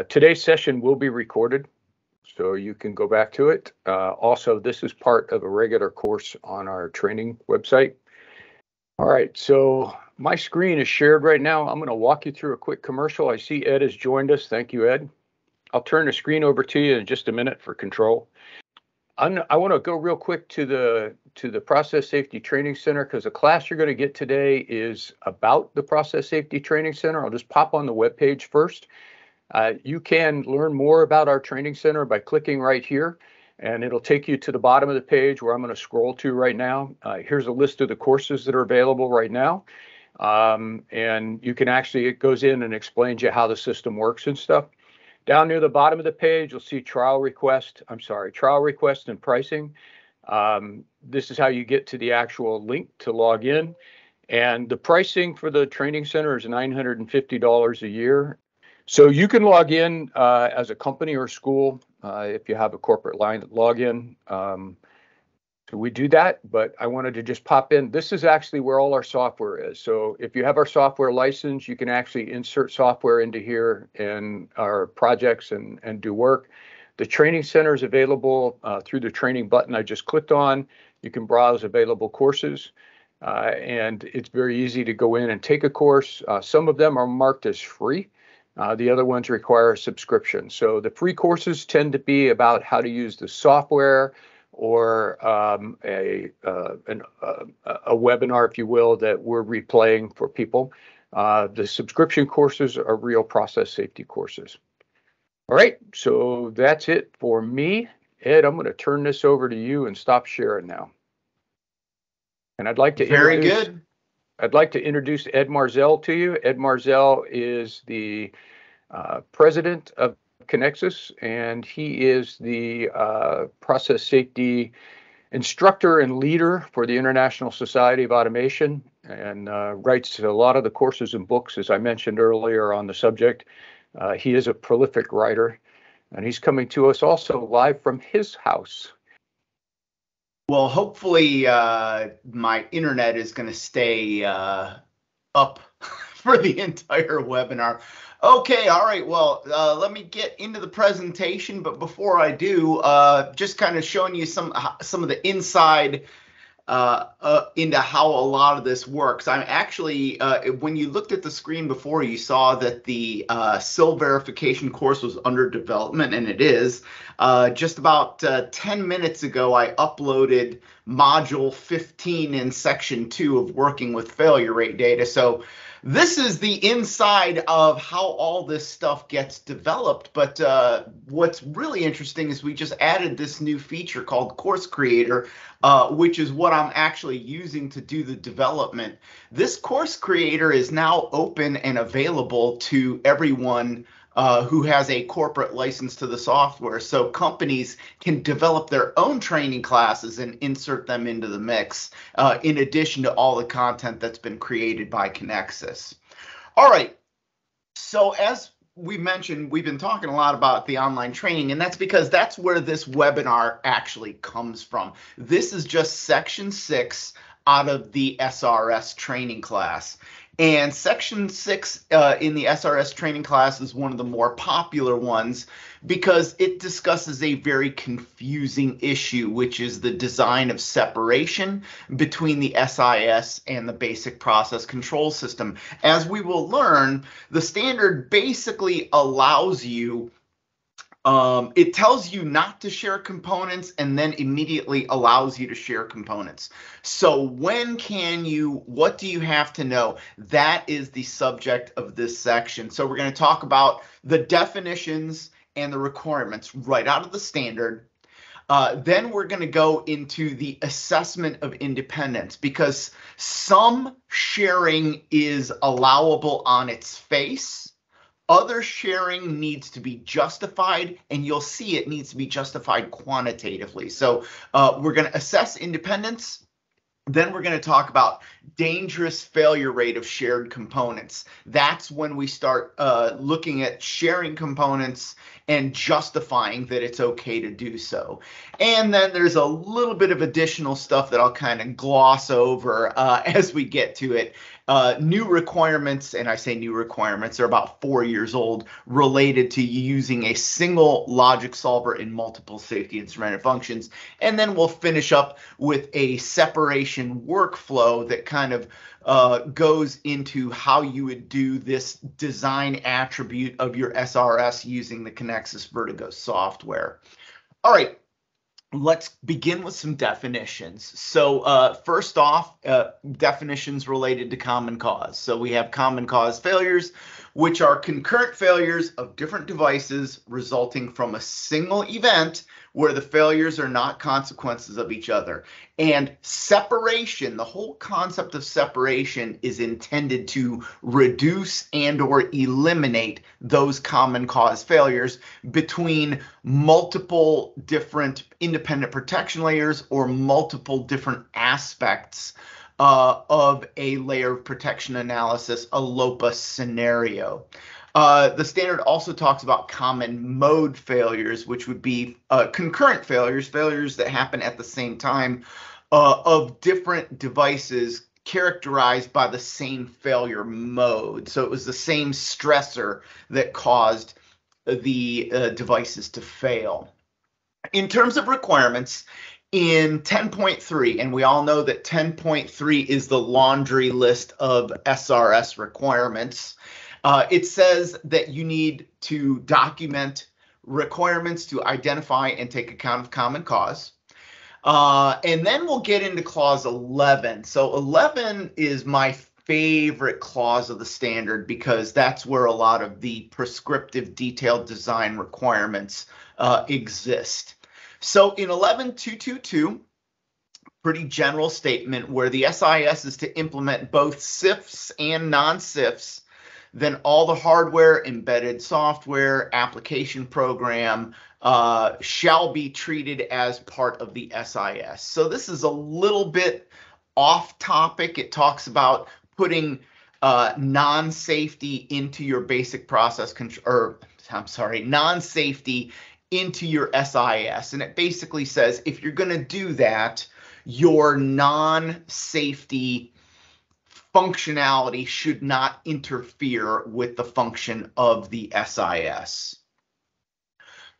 Today's session will be recorded, so you can go back to it. Also, this is part of a regular course on our training website. All right, so my screen is shared right now. I'm going to walk you through a quick commercial. I see Ed has joined us. Thank you, Ed. I'll turn the screen over to you in just a minute for control. I want to go real quick to the Process Safety Training Center because the class you're going to get today is about the Process Safety Training Center. I'll just pop on the webpage first. You can learn more about our training center by clicking right here, and it'll take you to the bottom of the page where I'm going to scroll to right now. Here's a list of the courses that are available right now. And you can actually, it goes in and explains you how the system works and stuff. Down near the bottom of the page, you'll see trial request and pricing. This is how you get to the actual link to log in. And the pricing for the training center is $950 a year. So you can log in as a company or school if you have a corporate line login. So we do that, but I wanted to just pop in. This is actually where all our software is. So if you have our software license, you can actually insert software into here in our projects and do work. The training center is available through the training button I just clicked on. You can browse available courses. And it's very easy to go in and take a course. Some of them are marked as free. The other ones require a subscription. So the free courses tend to be about how to use the software or a webinar, if you will, that we're replaying for people. The subscription courses are real process safety courses. All right, so that's it for me. Ed, I'm going to turn this over to you and stop sharing now. And I'd like to introduce Ed Marzell to you. Ed Marzell is the president of Connexus, and he is the process safety instructor and leader for the International Society of Automation, and writes a lot of the courses and books, as I mentioned earlier, on the subject. He is a prolific writer, and he's coming to us also live from his house. Well, hopefully my internet is going to stay up for the entire webinar. Okay, all right, well, let me get into the presentation, but before I do, just kind of showing you some of the inside into how a lot of this works. I'm actually, when you looked at the screen before, you saw that the SIL verification course was under development, and it is. Just about 10 minutes ago, I uploaded module 15 in section 2 of working with failure rate data. So this is the inside of how all this stuff gets developed. But what's really interesting is we just added this new feature called Course Creator, which is what I'm actually using to do the development. This Course Creator is now open and available to everyone who has a corporate license to the software. So companies can develop their own training classes and insert them into the mix, in addition to all the content that's been created by Connexus. All right, so as we mentioned, we've been talking a lot about the online training, and that's because that's where this webinar actually comes from. This is just section 6 out of the SRS training class. And section 6 in the SRS training class is one of the more popular ones because it discusses a very confusing issue, which is the design of separation between the SIS and the basic process control system. As we will learn, the standard basically allows you it tells you not to share components and then immediately allows you to share components. So when can you, what do you have to know? That is the subject of this section. So we're going to talk about the definitions and the requirements right out of the standard. Then we're going to go into the assessment of independence, because some sharing is allowable on its face. Other sharing needs to be justified, and you'll see it needs to be justified quantitatively. So we're going to assess independence. Then we're going to talk about dangerous failure rate of shared components. That's when we start looking at sharing components and justifying that it's okay to do so. And then there's a little bit of additional stuff that I'll kind of gloss over as we get to it. new requirements, and I say new requirements, they're about 4 years old, related to using a single logic solver in multiple safety instrumented functions. And then we'll finish up with a separation workflow that kind of goes into how you would do this design attribute of your SRS using the Connexus Vertigo software. All right. Let's begin with some definitions. So first off, definitions related to common cause. So we have common cause failures, which are concurrent failures of different devices resulting from a single event where the failures are not consequences of each other. And separation, the whole concept of separation is intended to reduce and or eliminate those common cause failures between multiple different independent protection layers or multiple different aspects of a layer of protection analysis, a LOPA scenario. The standard also talks about common mode failures, which would be concurrent failures, failures that happen at the same time of different devices characterized by the same failure mode. So it was the same stressor that caused the devices to fail. In terms of requirements, in 10.3, and we all know that 10.3 is the laundry list of SRS requirements, it says that you need to document requirements to identify and take account of common cause. And then we'll get into clause 11. So 11 is my favorite clause of the standard because that's where a lot of the prescriptive detailed design requirements exist. So in 11.222, pretty general statement where the SIS is to implement both SIFs and non-SIFs, then all the hardware, embedded software, application program shall be treated as part of the SIS. So this is a little bit off topic. It talks about putting non-safety into your basic process control, or I'm sorry, non-safety into your SIS. And it basically says if you're going to do that, your non-safety functionality should not interfere with the function of the SIS.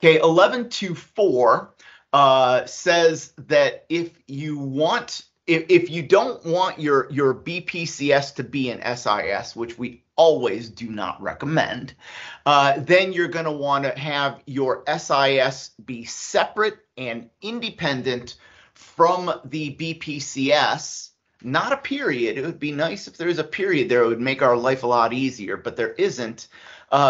Okay, 11.2.4 says that if you don't want your BPCS to be an SIS, which we always do not recommend, then you're going to want to have your SIS be separate and independent from the BPCS. Not a period. It would be nice if there was a period there. It would make our life a lot easier, but there isn't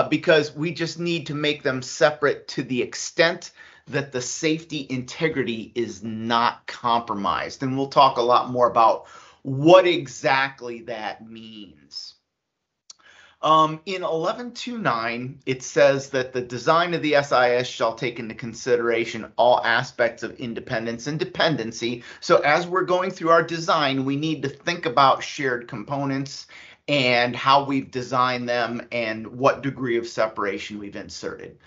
because we just need to make them separate to the extent that the safety integrity is not compromised. And we'll talk a lot more about what exactly that means. In 11.2.9, it says that the design of the SIS shall take into consideration all aspects of independence and dependency. So as we're going through our design, we need to think about shared components and how we've designed them and what degree of separation we've inserted.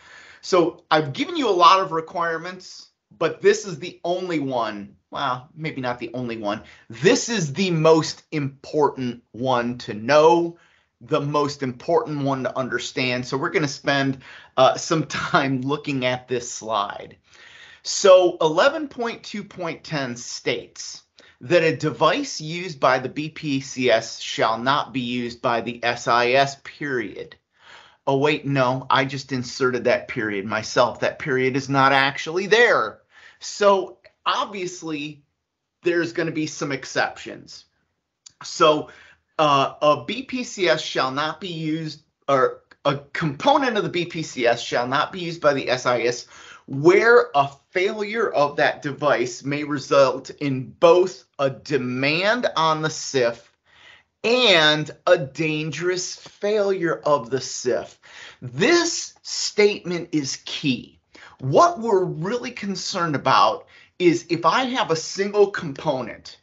So I've given you a lot of requirements, but this is the only one. Well, maybe not the only one. This is the most important one to know, the most important one to understand. So we're going to spend some time looking at this slide. So 11.2.10 states that a device used by the BPCS shall not be used by the SIS, period. Oh, wait, no, I just inserted that period myself. That period is not actually there. So obviously, there's going to be some exceptions. So a BPCS shall not be used, or a component of the BPCS shall not be used by the SIS where a failure of that device may result in both a demand on the SIF and a dangerous failure of the SIF. This statement is key. What we're really concerned about is if I have a single component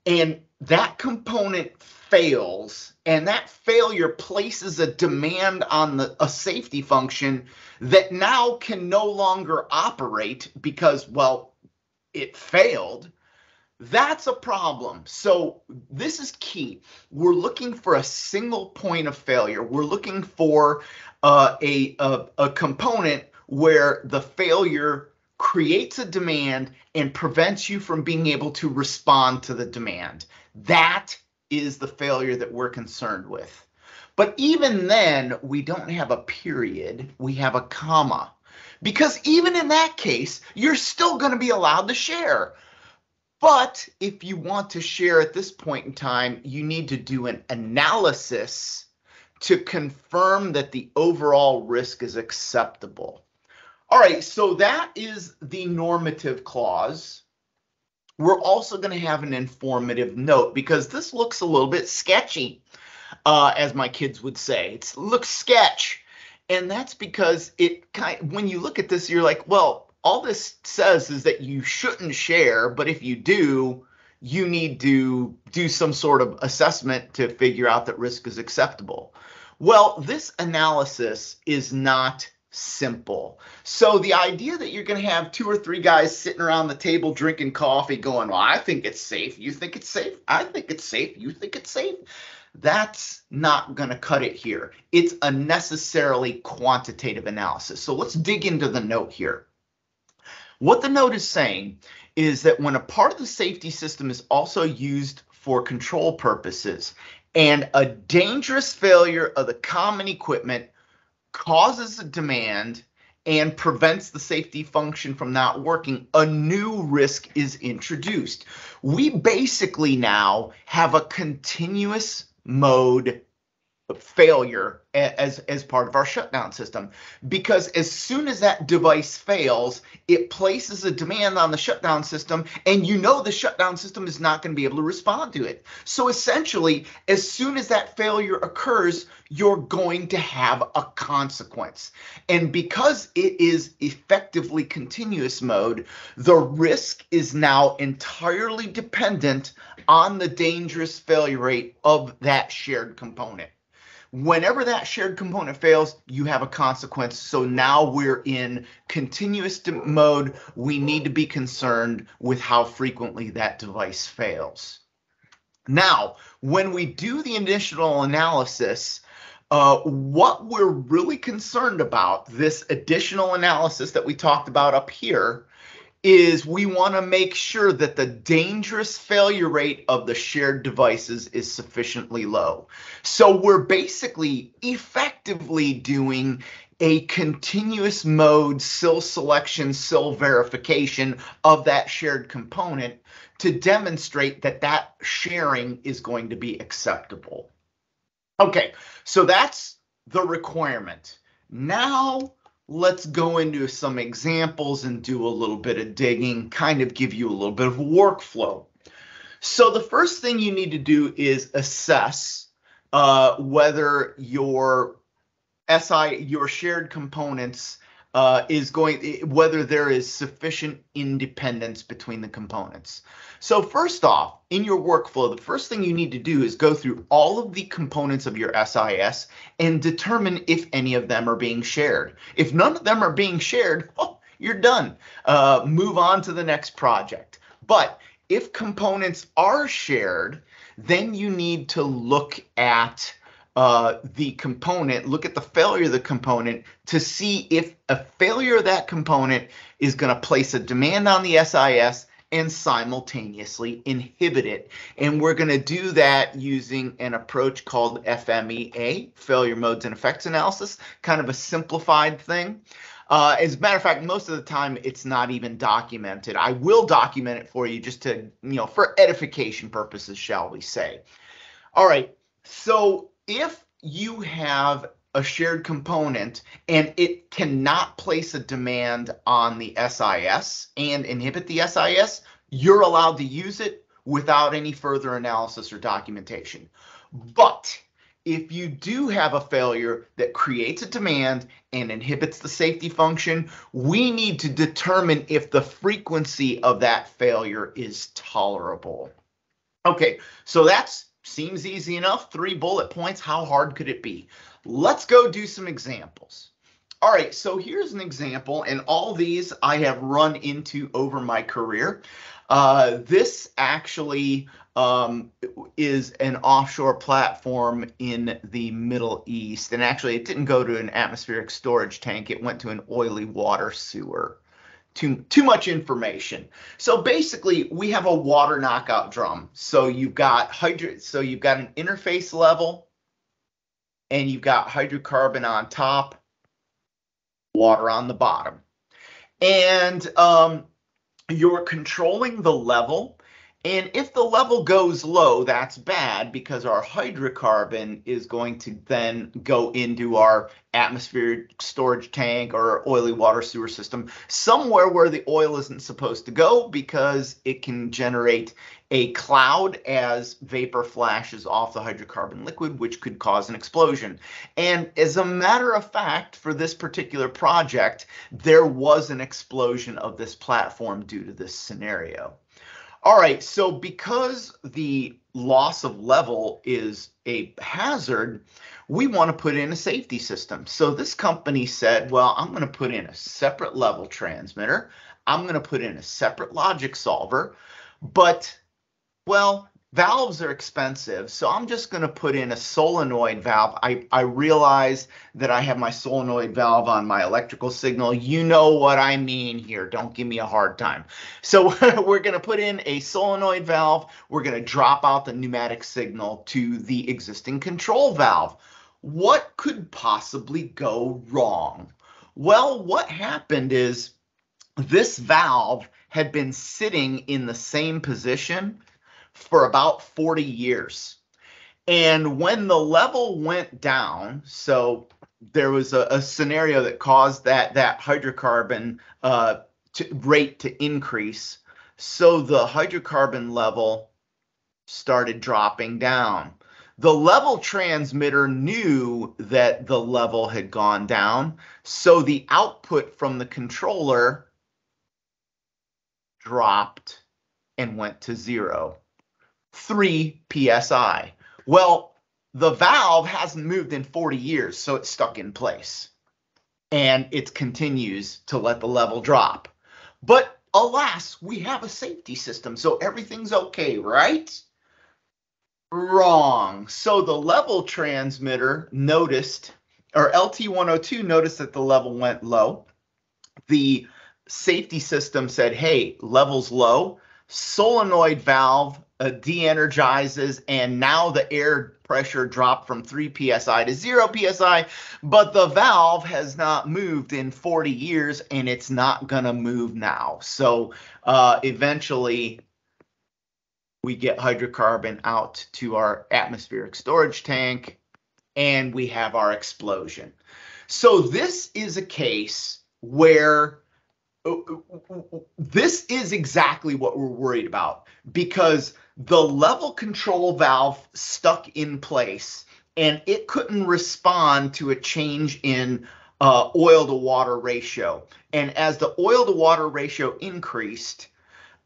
and that component fails and that failure places a demand on a safety function that now can no longer operate because, well, it failed, That's a problem. So this is key. We're looking for a single point of failure. We're looking for a component where the failure creates a demand and prevents you from being able to respond to the demand. That is the failure that we're concerned with. But even then, we don't have a period, we have a comma. Because even in that case, you're still going to be allowed to share. But if you want to share at this point in time, you need to do an analysis to confirm that the overall risk is acceptable. All right, so that is the normative clause. We're also going to have an informative note because this looks a little bit sketchy, as my kids would say. It looks sketch. And that's because when you look at this, you're like, well, all this says is that you shouldn't share, but if you do, you need to do some sort of assessment to figure out that risk is acceptable. Well, this analysis is not simple. So the idea that you're going to have 2 or 3 guys sitting around the table drinking coffee going, well, I think it's safe. You think it's safe? I think it's safe. You think it's safe? That's not going to cut it here. It's a necessarily quantitative analysis. So let's dig into the note here. What the note is saying is that when a part of the safety system is also used for control purposes and a dangerous failure of the common equipment causes a demand and prevents the safety function from not working, a new risk is introduced. We basically now have a continuous mode failure as part of our shutdown system, because as soon as that device fails, it places a demand on the shutdown system, and you know the shutdown system is not going to be able to respond to it. So essentially, as soon as that failure occurs, you're going to have a consequence. And because it is effectively continuous mode, the risk is now entirely dependent on the dangerous failure rate of that shared component. Whenever that shared component fails, you have a consequence. So now we're in continuous mode. We need to be concerned with how frequently that device fails. Now, when we do the initial analysis, what we're really concerned about, this additional analysis that we talked about up here, is we want to make sure that the dangerous failure rate of the shared devices is sufficiently low. So we're basically effectively doing a continuous mode SIL selection, SIL verification of that shared component to demonstrate that that sharing is going to be acceptable. Okay, so that's the requirement. Now, let's go into some examples and do a little bit of digging, kind of give you a little bit of a workflow. So the first thing you need to do is assess whether your shared components whether there is sufficient independence between the components. So first off, in your workflow, the first thing you need to do is go through all of the components of your SIS and determine if any of them are being shared. If none of them are being shared, well, you're done. Move on to the next project. But if components are shared, then you need to look at the component, look at the failure of the component to see if a failure of that component is going to place a demand on the SIS and simultaneously inhibit it. And we're going to do that using an approach called FMEA, Failure Modes and Effects Analysis, kind of a simplified thing. As a matter of fact, most of the time it's not even documented. I will document it for you just to, for edification purposes, shall we say. All right, so if you have a shared component and it cannot place a demand on the SIS and inhibit the SIS, you're allowed to use it without any further analysis or documentation. But if you do have a failure that creates a demand and inhibits the safety function, we need to determine if the frequency of that failure is tolerable. Okay, so that's seems easy enough. 3 bullet points. How hard could it be? Let's go do some examples. All right, so here's an example, and all these I have run into over my career. This actually is an offshore platform in the Middle East. And actually, it didn't go to an atmospheric storage tank. It went to an oily water sewer. Too much information. So basically, we have a water knockout drum. So you've got you've got an interface level, and you've got hydrocarbon on top, water on the bottom. And you're controlling the level. And if the level goes low, that's bad, because our hydrocarbon is going to then go into our atmospheric storage tank or oily water sewer system, somewhere where the oil isn't supposed to go, because it can generate a cloud as vapor flashes off the hydrocarbon liquid, which could cause an explosion. And as a matter of fact, for this particular project, there was an explosion of this platform due to this scenario. All right, so because the loss of level is a hazard, we want to put in a safety system. So this company said, well, I'm going to put in a separate level transmitter. I'm going to put in a separate logic solver, but, well, valves are expensive, so I'm just going to put in a solenoid valve. I realize that I have my solenoid valve on my electrical signal. You know what I mean here. Don't give me a hard time. So we're going to put in a solenoid valve. We're going to drop out the pneumatic signal to the existing control valve. What could possibly go wrong? Well, what happened is this valve had been sitting in the same position for about 40 years. And when the level went down, so there was a scenario that caused that hydrocarbon rate to increase. So the hydrocarbon level started dropping down. The level transmitter knew that the level had gone down, so the output from the controller dropped and went to 0. 3 psi. Well, the valve hasn't moved in 40 years, so it's stuck in place. And it continues to let the level drop. But alas, we have a safety system, so everything's okay, right? Wrong. So the level transmitter noticed, or LT102 noticed that the level went low. The safety system said, hey, level's low. Solenoid valve de-energizes, and now the air pressure dropped from 3 psi to 0 psi, but the valve has not moved in 40 years, and it's not going to move now. So eventually we get hydrocarbon out to our atmospheric storage tank, and we have our explosion. So this is a case where this is exactly what we're worried about, because the level control valve stuck in place and it couldn't respond to a change in oil to water ratio. And as the oil to water ratio increased,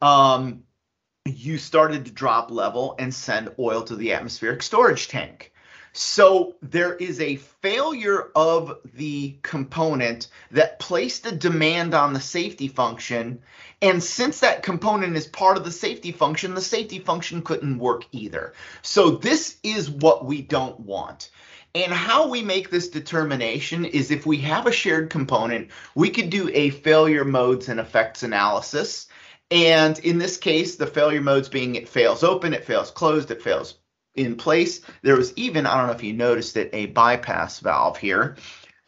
you started to drop level and send oil to the atmospheric storage tank. So there is a failure of the component that placed a demand on the safety function. And since that component is part of the safety function couldn't work either. So this is what we don't want. And how we make this determination is, if we have a shared component, we could do a failure modes and effects analysis. And in this case, the failure modes being it fails open, it fails closed, it fails in place. There was even, I don't know if you noticed it, a bypass valve here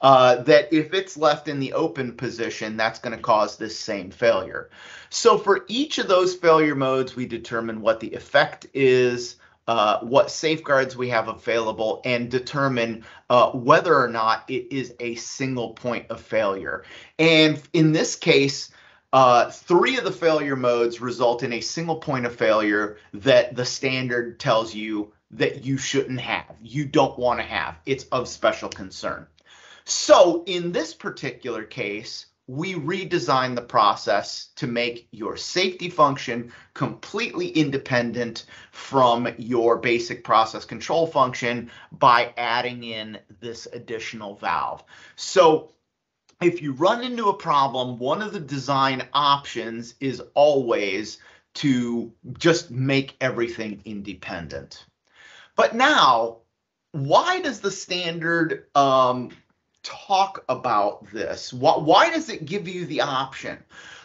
that if it's left in the open position, that's going to cause this same failure. So for each of those failure modes, we determine what the effect is, what safeguards we have available, and determine whether or not it is a single point of failure. And in this case, 3 of the failure modes result in a single point of failure that the standard tells you that you shouldn't have, you don't want to have. It's of special concern. So in this particular case, we redesigned the process to make your safety function completely independent from your basic process control function by adding in this additional valve. So if you run into a problem, one of the design options is always to just make everything independent. But now, why does the standard talk about this? Why does it give you the option?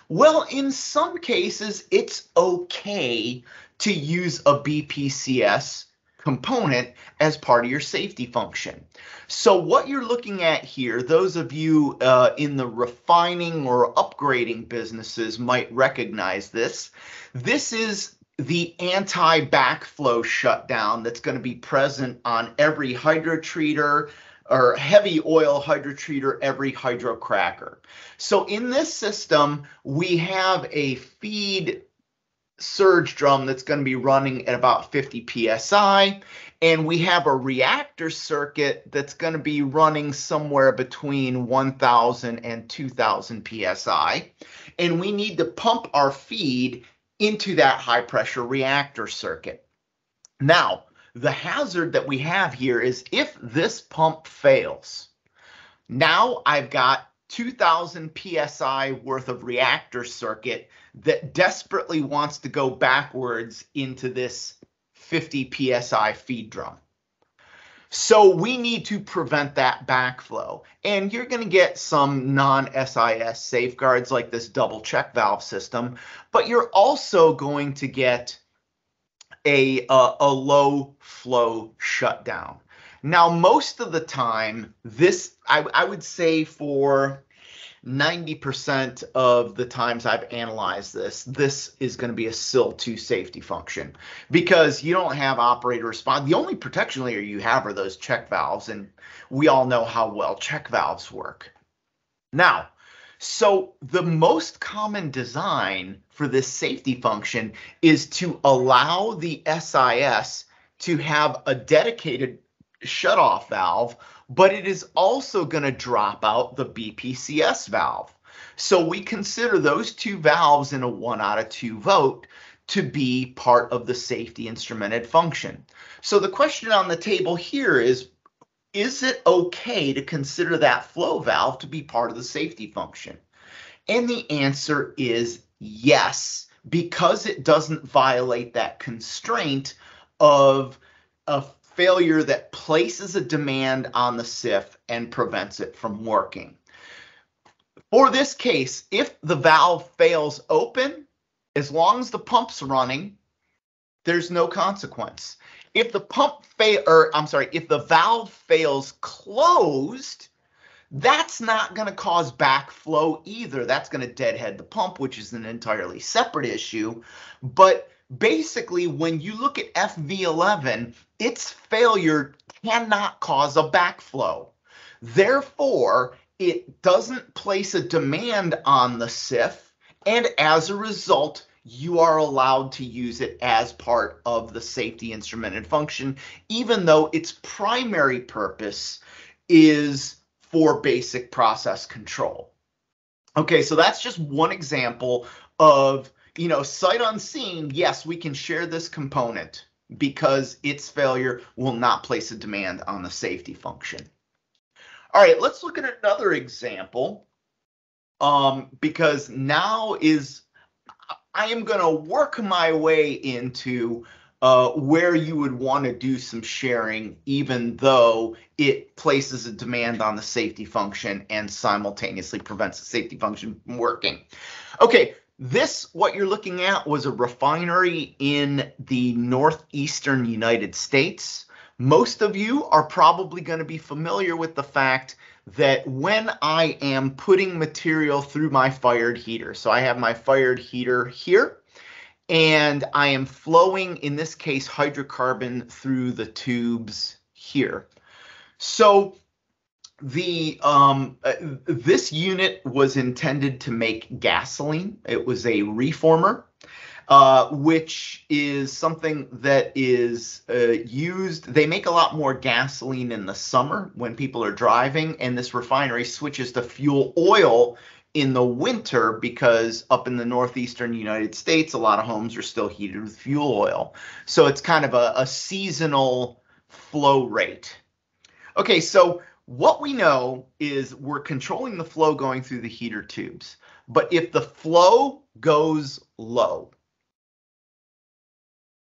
Well, in some cases, it's okay to use a BPCS component as part of your safety function. So what you're looking at here, those of you in the refining or upgrading businesses might recognize this. This is the anti-backflow shutdown that's going to be present on every hydrotreater or heavy oil hydrotreater, every hydrocracker. So in this system, we have a feed surge drum that's going to be running at about 50 psi, and we have a reactor circuit that's going to be running somewhere between 1000 and 2000 psi, and we need to pump our feed into that high pressure reactor circuit. Now, the hazard that we have here is if this pump fails, now I've got 2000 psi worth of reactor circuit that desperately wants to go backwards into this 50 psi feed drum. So we need to prevent that backflow. And you're going to get some non-SIS safeguards like this double check valve system, but you're also going to get a low flow shutdown. Now, most of the time, this, I would say for 90% of the times I've analyzed this is going to be a SIL 2 safety function because you don't have operator response. The only protection layer you have are those check valves, and we all know how well check valves work. Now, so the most common design for this safety function is to allow the SIS to have a dedicated shutoff valve, but it is also going to drop out the BPCS valve. So we consider those two valves in a 1 out of 2 vote to be part of the safety instrumented function. So the question on the table here is it okay to consider that flow valve to be part of the safety function? And the answer is yes, because it doesn't violate that constraint of a failure that places a demand on the SIF and prevents it from working. For this case, if the valve fails open, as long as the pump's running, there's no consequence. If the if the valve fails closed, that's not going to cause backflow either. That's going to deadhead the pump, which is an entirely separate issue. But basically, when you look at FV11, its failure cannot cause a backflow. Therefore, it doesn't place a demand on the SIF, and as a result, you are allowed to use it as part of the safety instrumented function, even though its primary purpose is for basic process control. Okay, so that's just one example of, sight unseen, yes, we can share this component because its failure will not place a demand on the safety function. All right, let's look at another example because now I am going to work my way into where you would want to do some sharing, even though it places a demand on the safety function and simultaneously prevents the safety function from working. Okay, what you're looking at was a refinery in the northeastern United States. Most of you are probably going to be familiar with the fact that when I am putting material through my fired heater, so I have my fired heater here, and I am flowing, in this case, hydrocarbon through the tubes here. So this unit was intended to make gasoline. It was a reformer, which is something that is used. They make a lot more gasoline in the summer when people are driving, and this refinery switches to fuel oil in the winter because up in the northeastern United States, a lot of homes are still heated with fuel oil. So it's kind of a seasonal flow rate. Okay, so what we know is we're controlling the flow going through the heater tubes. But if the flow goes low,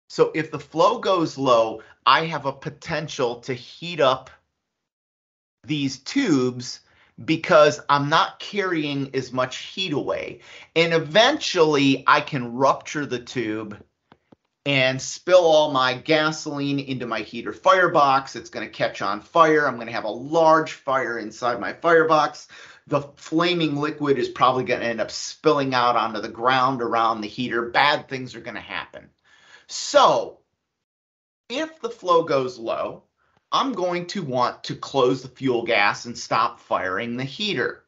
So if the flow goes low, I have a potential to heat up these tubes because I'm not carrying as much heat away. And eventually I can rupture the tube and spill all my gasoline into my heater firebox. It's going to catch on fire. I'm going to have a large fire inside my firebox. The flaming liquid is probably going to end up spilling out onto the ground around the heater. Bad things are going to happen. So if the flow goes low, I'm going to want to close the fuel gas and stop firing the heater.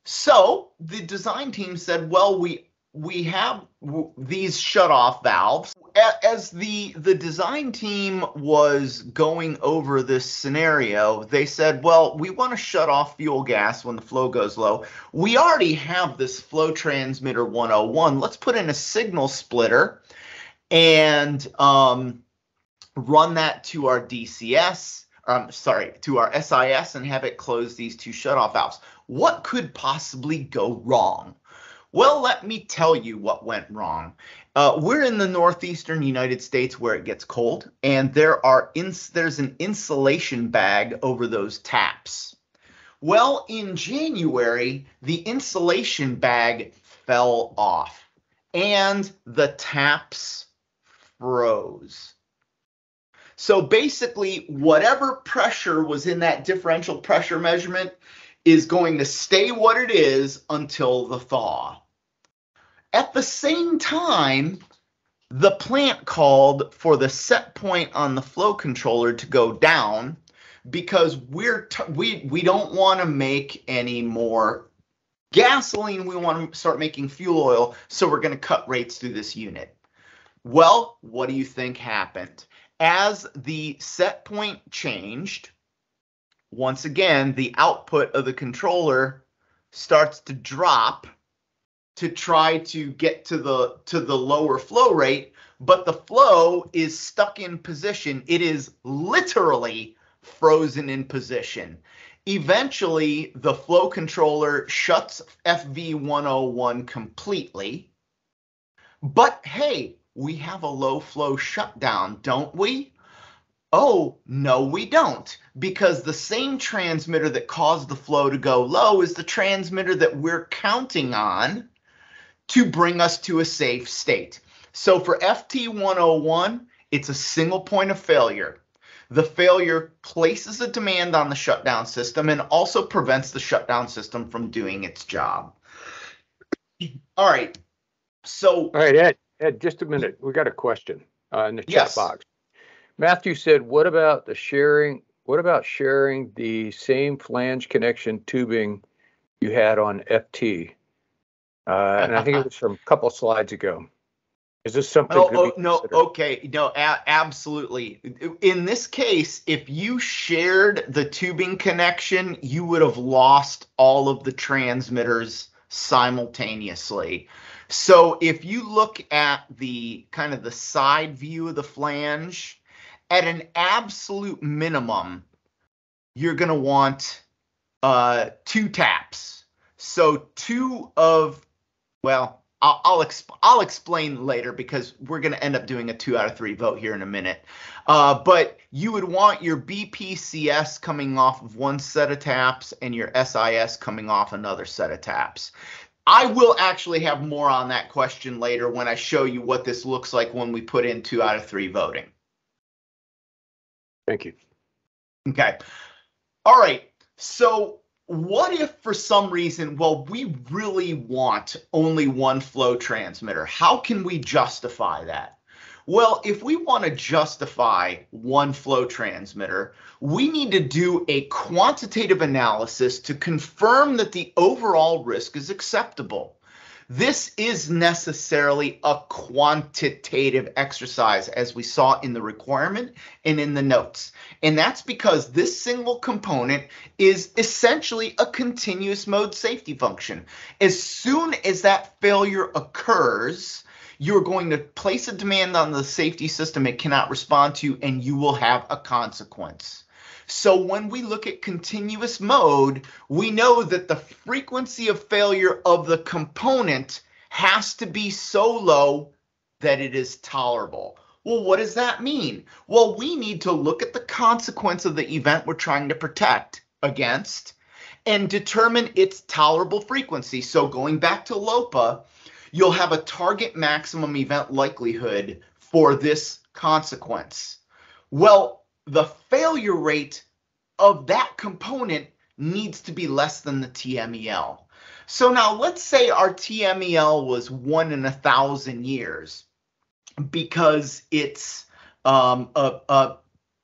So the design team said, well, we have these shutoff valves. As the design team was going over this scenario, they said, well, we want to shut off fuel gas when the flow goes low. We already have this flow transmitter 101. Let's put in a signal splitter and run that to our DCS, to our SIS, and have it close these two shutoff valves. What could possibly go wrong? Well, let me tell you what went wrong. We're in the northeastern United States where it gets cold, and there's an insulation bag over those taps. Well, in January, the insulation bag fell off, and the taps froze. So basically, whatever pressure was in that differential pressure measurement is going to stay what it is until the thaw. At the same time, the plant called for the set point on the flow controller to go down because we don't want to make any more gasoline. We want to start making fuel oil, so we're going to cut rates through this unit. Well, what do you think happened? As the set point changed, once again, the output of the controller starts to drop to try to get to the lower flow rate, but the flow is stuck in position. It is literally frozen in position. Eventually, the flow controller shuts FV101 completely. But hey, we have a low flow shutdown, don't we? Oh, no, we don't, because the same transmitter that caused the flow to go low is the transmitter that we're counting on to bring us to a safe state. So for FT101, it's a single point of failure. The failure places a demand on the shutdown system and also prevents the shutdown system from doing its job. All right. So. All right, Ed, just a minute. We got a question in the chat box. Matthew said, what about sharing the same flange connection tubing you had on FT? And I think it was from a couple slides ago. Is this something? Absolutely. In this case, if you shared the tubing connection, you would have lost all of the transmitters simultaneously. So if you look at the kind of the side view of the flange, at an absolute minimum, you're going to want 2 taps. So I'll explain later because we're going to end up doing a 2 out of 3 vote here in a minute. But you would want your BPCS coming off of one set of taps and your SIS coming off another set of taps. I will actually have more on that question later when I show you what this looks like when we put in 2 out of 3 voting. Thank you. Okay. All right. So what if for some reason, well, we really want only one flow transmitter? How can we justify that? Well, if we want to justify one flow transmitter, we need to do a quantitative analysis to confirm that the overall risk is acceptable. This is necessarily a quantitative exercise, as we saw in the requirement and in the notes. And that's because this single component is essentially a continuous mode safety function. As soon as that failure occurs, you're going to place a demand on the safety system it cannot respond to, and you will have a consequence. So when we look at continuous mode, we know that the frequency of failure of the component has to be so low that it is tolerable. Well, what does that mean? Well, we need to look at the consequence of the event we're trying to protect against and determine its tolerable frequency. So going back to LOPA, you'll have a target maximum event likelihood for this consequence. Well, the failure rate of that component needs to be less than the TMEL. So now let's say our TMEL was 1 in 1,000 years because it's a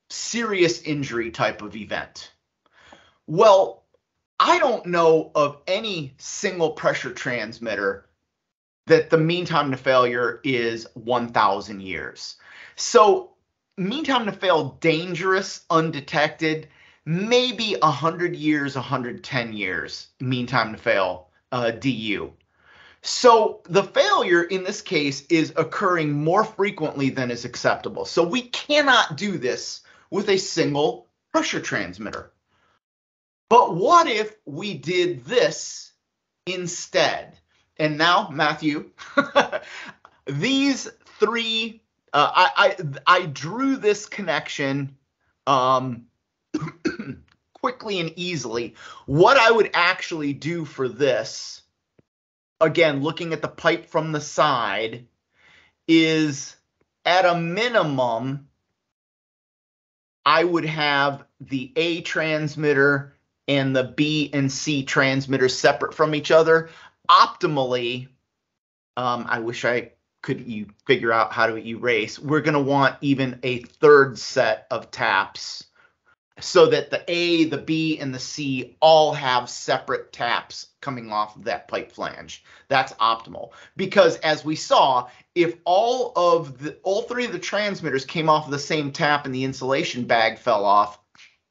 serious injury type of event. Well, I don't know of any single pressure transmitter that the mean time to failure is 1,000 years. So mean time to fail, dangerous, undetected, maybe 100 years, 110 years, mean time to fail, DU. So the failure in this case is occurring more frequently than is acceptable. So we cannot do this with a single pressure transmitter. But what if we did this instead? And now, Matthew, these three, I drew this connection quickly and easily. What I would actually do for this, again, looking at the pipe from the side, is at a minimum, I would have the A transmitter and the B and C transmitters separate from each other. Optimally, I wish I could figure out how to erase. We're going to want even a third set of taps so that the A, the B, and the C all have separate taps coming off of that pipe flange. That's optimal, because as we saw, if all three of the transmitters came off of the same tap and the insulation bag fell off,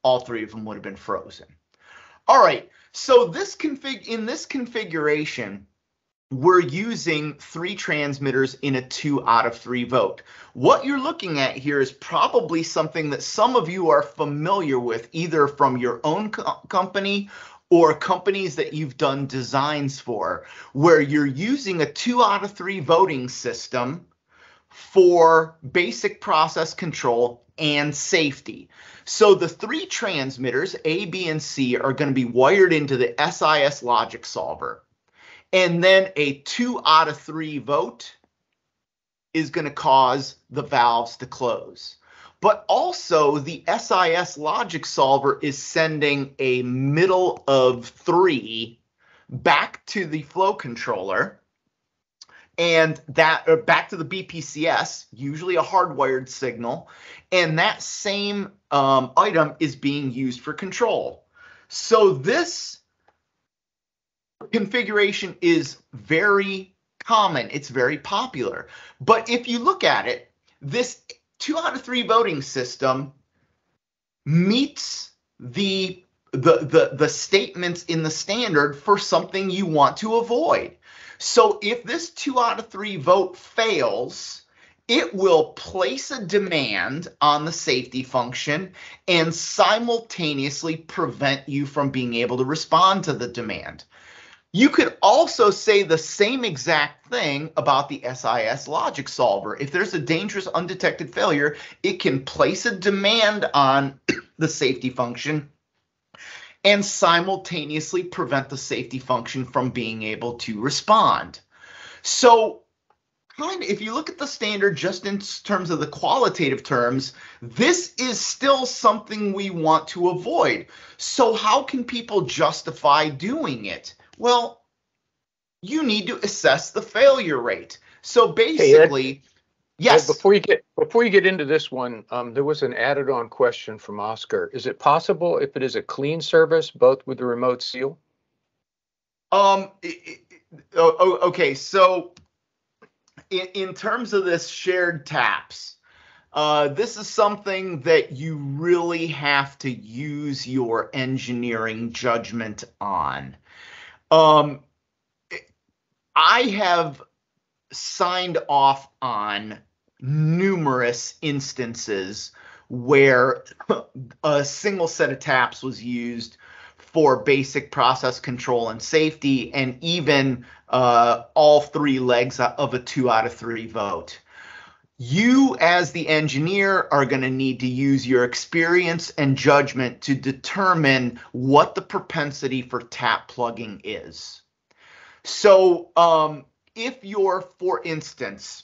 all three of them would have been frozen. All right, so in this configuration, we're using 3 transmitters in a 2 out of 3 vote. What you're looking at here is probably something that some of you are familiar with, either from your own company or companies that you've done designs for, where you're using a 2 out of 3 voting system for basic process control and safety. So the 3 transmitters, A, B, and C, are going to be wired into the SIS logic solver. And then a 2 out of 3 vote is going to cause the valves to close. But also the SIS logic solver is sending a middle of 3 back to the flow controller, and that back to the BPCS, usually a hardwired signal, and that same item is being used for control. So this configuration is very common. It's very popular. But if you look at it, this 2 out of 3 voting system meets the statements in the standard for something you want to avoid. So if this 2 out of 3 vote fails, it will place a demand on the safety function and simultaneously prevent you from being able to respond to the demand. You could also say the same exact thing about the SIS logic solver. If there's a dangerous undetected failure, it can place a demand on the safety function and simultaneously prevent the safety function from being able to respond. So if you look at the standard just in terms of the qualitative terms, this is still something we want to avoid. So how can people justify doing it? Well, you need to assess the failure rate. So basically, Ed, yes. Ed, before you get into this one, there was an added on question from Oscar. Is it possible if it is a clean service, both with the remote seal? Okay, so in terms of this shared taps, this is something that you really have to use your engineering judgment on. I have signed off on numerous instances where a single set of taps was used for basic process control and safety, and even all 3 legs of a 2 out of 3 vote. You, as the engineer, are going to need to use your experience and judgment to determine what the propensity for tap plugging is. So if you're, for instance,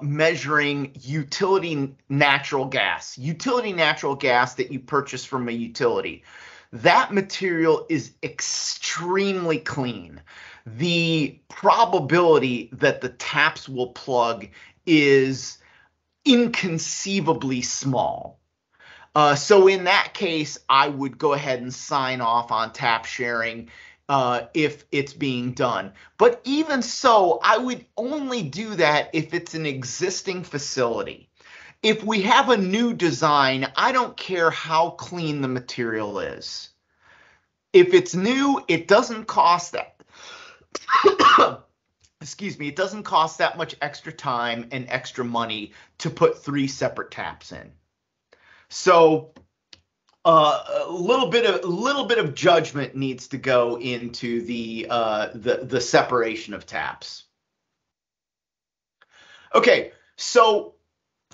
measuring utility natural gas that you purchase from a utility, that material is extremely clean. The probability that the taps will plug is inconceivably small. So in that case, I would go ahead and sign off on tap sharing if it's being done. But even so, I would only do that if it's an existing facility. If we have a new design, I don't care how clean the material is. If it's new, it doesn't cost that. Excuse me, it doesn't cost that much extra time and extra money to put 3 separate taps in. So a little bit of judgment needs to go into the separation of taps. Okay, so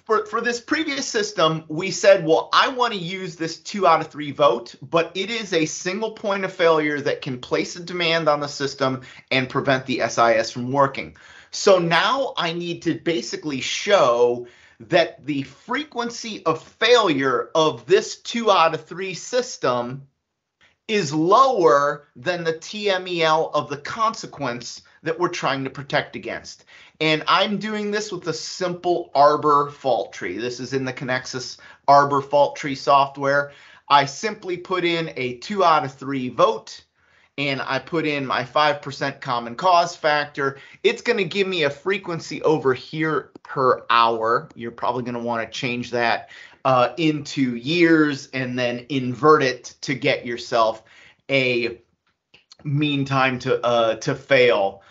for this previous system, we said, well, I want to use this 2 out of 3 vote, but it is a single point of failure that can place a demand on the system and prevent the SIS from working. So now I need to basically show that the frequency of failure of this 2 out of 3 system is lower than the TMEL of the consequence that we're trying to protect against. And I'm doing this with a simple Arbor fault tree. This is in the Connexus Arbor fault tree software. I simply put in a 2 out of 3 vote, and I put in my 5% common cause factor. It's going to give me a frequency over here per hour. You're probably going to want to change that into years and then invert it to get yourself a mean time to fail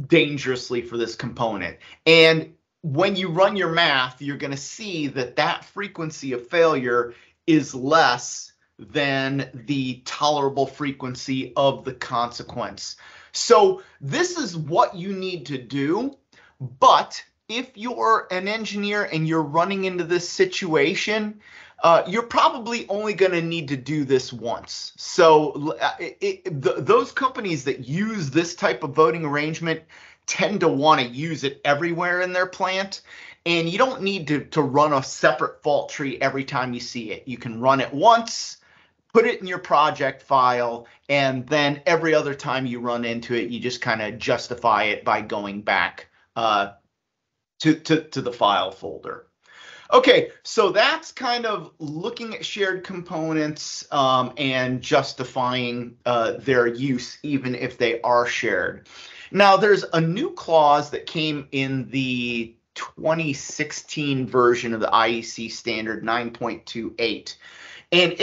dangerously for this component. And when you run your math, you're going to see that that frequency of failure is less than the tolerable frequency of the consequence. So this is what you need to do. But if you're an engineer and you're running into this situation, you're probably only going to need to do this once. So those companies that use this type of voting arrangement tend to want to use it everywhere in their plant. And you don't need to run a separate fault tree every time you see it. You can run it once, put it in your project file, and then every other time you run into it, you just kind of justify it by going back to the file folder. Okay, so that's kind of looking at shared components and justifying their use even if they are shared. Now, there's a new clause that came in the 2016 version of the IEC standard 9.28, and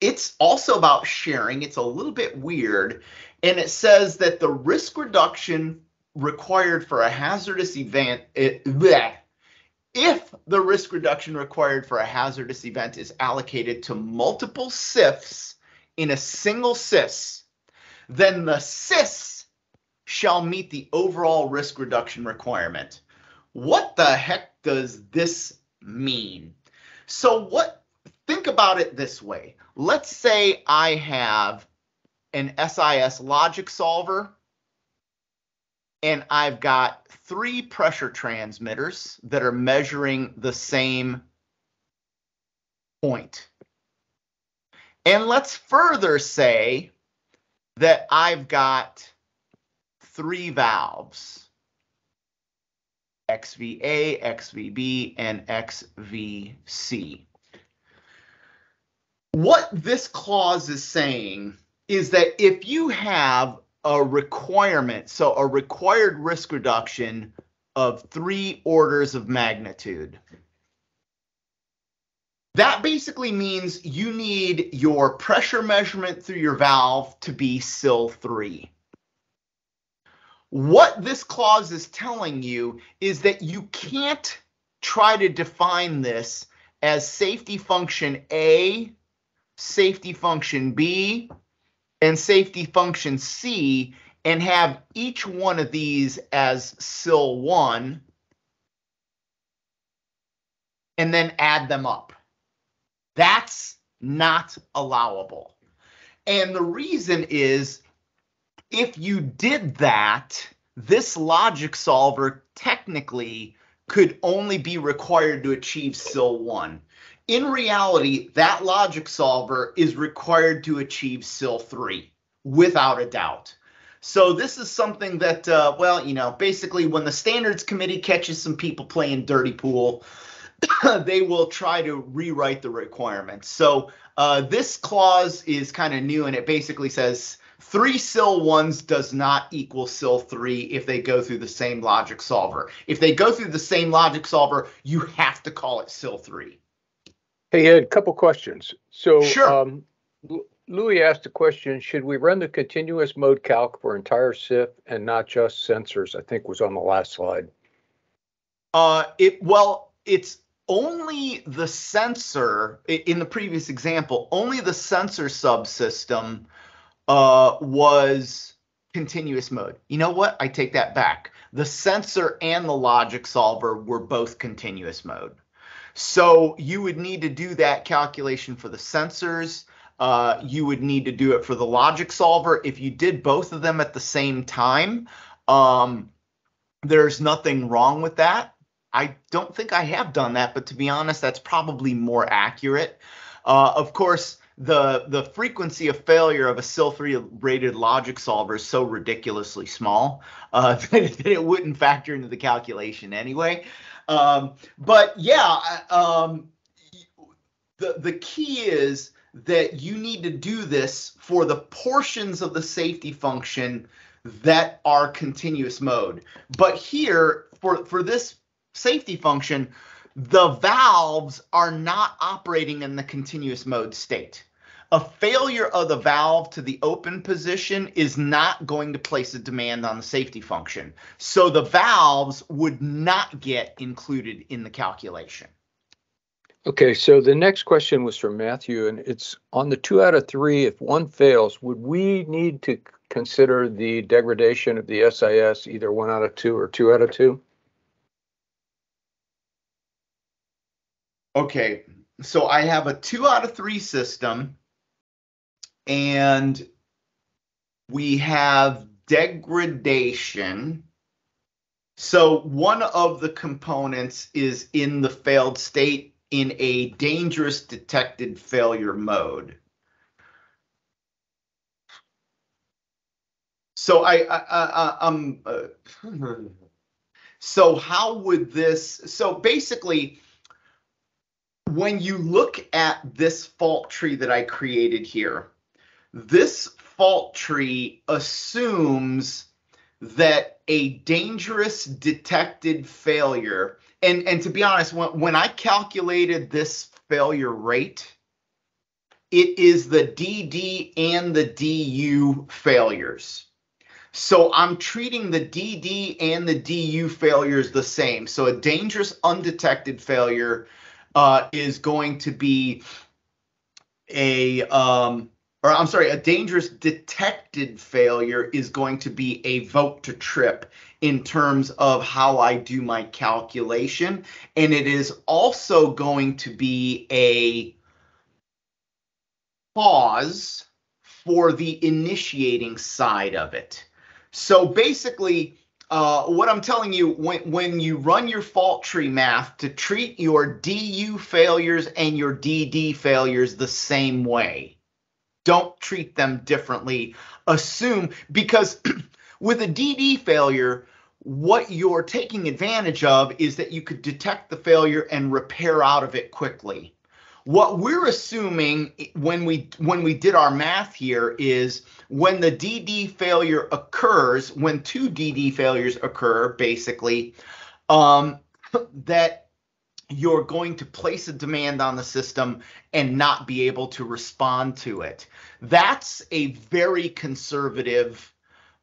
it's also about sharing. It's a little bit weird, and it says that the risk reduction required for a hazardous event, if the risk reduction required for a hazardous event is allocated to multiple SIFs in a single SIS, then the SIS shall meet the overall risk reduction requirement. What the heck does this mean? So think about it this way. Let's say I have an SIS logic solver, and I've got 3 pressure transmitters that are measuring the same point. And let's further say that I've got 3 valves, XVA, XVB, and XVC. What this clause is saying is that if you have a requirement, so a required risk reduction of 3 orders of magnitude, that basically means you need your pressure measurement through your valve to be SIL 3. What this clause is telling you is that you can't try to define this as safety function A, safety function B, and safety function C, and have each one of these as SIL 1 and then add them up. That's not allowable. And the reason is, if you did that, this logic solver technically could only be required to achieve SIL 1. In reality, that logic solver is required to achieve SIL 3, without a doubt. So this is something that, well, you know, basically when the standards committee catches some people playing dirty pool, they will try to rewrite the requirements. So this clause is kind of new, and it basically says 3 SIL 1s does not equal SIL 3 if they go through the same logic solver. If they go through the same logic solver, you have to call it SIL 3. Hey, Ed, couple questions. So Sure. Louis asked a question, should we run the continuous mode calc for entire SIF and not just sensors? I think was on the last slide. Well, it's only the sensor, in the previous example, only the sensor subsystem was continuous mode. You know what? I take that back. The sensor and the logic solver were both continuous mode. So you would need to do that calculation for the sensors. You would need to do it for the logic solver. If you did both of them at the same time, there's nothing wrong with that. I don't think I have done that, but to be honest, that's probably more accurate. Of course, the frequency of failure of a SIL 3 rated logic solver is so ridiculously small that it wouldn't factor into the calculation anyway. But yeah, the key is that you need to do this for the portions of the safety function that are continuous mode. But here, for this safety function, the valves are not operating in the continuous mode state. A failure of the valve to the open position is not going to place a demand on the safety function. So the valves would not get included in the calculation. Okay, so the next question was from Matthew, and it's on the 2 out of 3, if one fails, would we need to consider the degradation of the SIS, either 1 out of 2 or 2 out of 2? Okay, so I have a 2 out of 3 system, and we have degradation. So one of the components is in the failed state in a dangerous detected failure mode. So so how would this, so basically, when you look at this fault tree that I created here, this fault tree assumes that a dangerous detected failure, and to be honest, when I calculated this failure rate, it is the DD and the DU failures. So I'm treating the DD and the DU failures the same. So a dangerous undetected failure is going to be a dangerous detected failure is going to be a vote to trip in terms of how I do my calculation. And it is also going to be a pause for the initiating side of it. So basically, what I'm telling you, when you run your fault tree math, to treat your DU failures and your DD failures the same way. Don't treat them differently. Assume, because with a DD failure, what you're taking advantage of is that you could detect the failure and repair out of it quickly. What we're assuming when we did our math here is when the DD failure occurs, when 2 DD failures occur, basically, that you're going to place a demand on the system and not be able to respond to it. That's a very conservative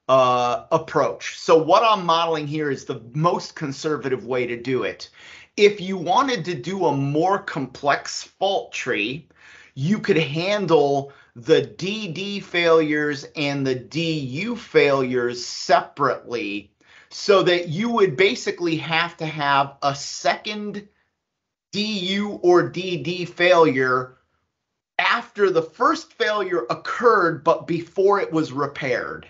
approach. So what I'm modeling here is the most conservative way to do it. If you wanted to do a more complex fault tree, you could handle the DD failures and the DU failures separately, so that you would basically have to have a second DU or DD failure after the first failure occurred, but before it was repaired.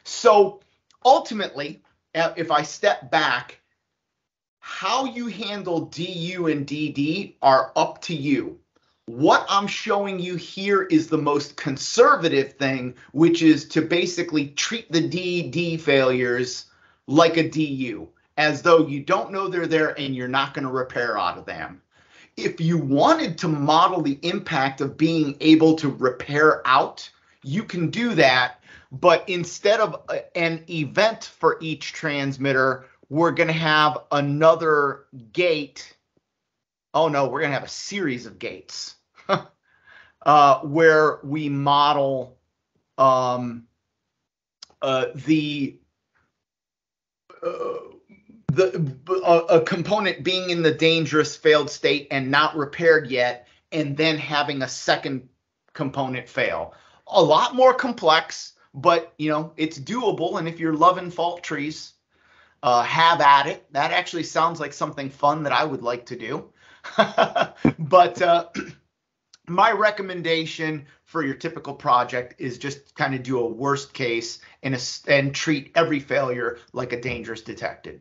So ultimately, if I step back, how you handle DU and DD are up to you. What I'm showing you here is the most conservative thing, which is to basically treat the DD failures like a DU, as though you don't know they're there and you're not going to repair out of them. If you wanted to model the impact of being able to repair out, you can do that. But instead of an event for each transmitter, we're going to have another gate. Oh, no, we're going to have a series of gates where we model a component being in the dangerous failed state and not repaired yet, and then having a second component fail. A lot more complex, but it's doable. And if you're loving fault trees, have at it. That actually sounds like something fun that I would like to do. But my recommendation for your typical project is just kind of do a worst case and treat every failure like a dangerous detected.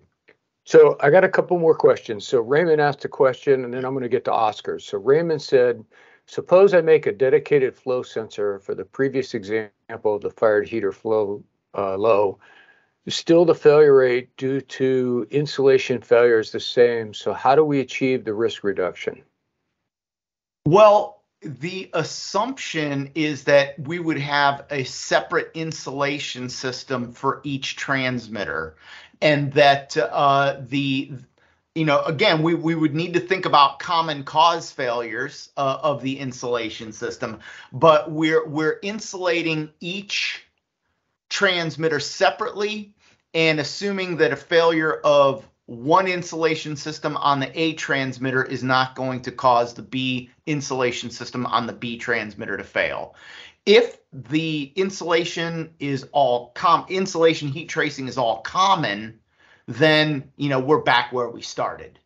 So I got a couple more questions. So Raymond asked a question, and then I'm going to get to Oscar. So Raymond said, suppose I make a dedicated flow sensor for the previous example of the fired heater flow low. Still, the failure rate due to insulation failure is the same. So how do we achieve the risk reduction? Well, the assumption is that we would have a separate insulation system for each transmitter, and that again, we would need to think about common cause failures of the insulation system, but we're insulating each transmitter separately, and assuming that a failure of one insulation system on the A transmitter is not going to cause the B insulation system on the B transmitter to fail. If the insulation is all insulation heat tracing is all common, then we're back where we started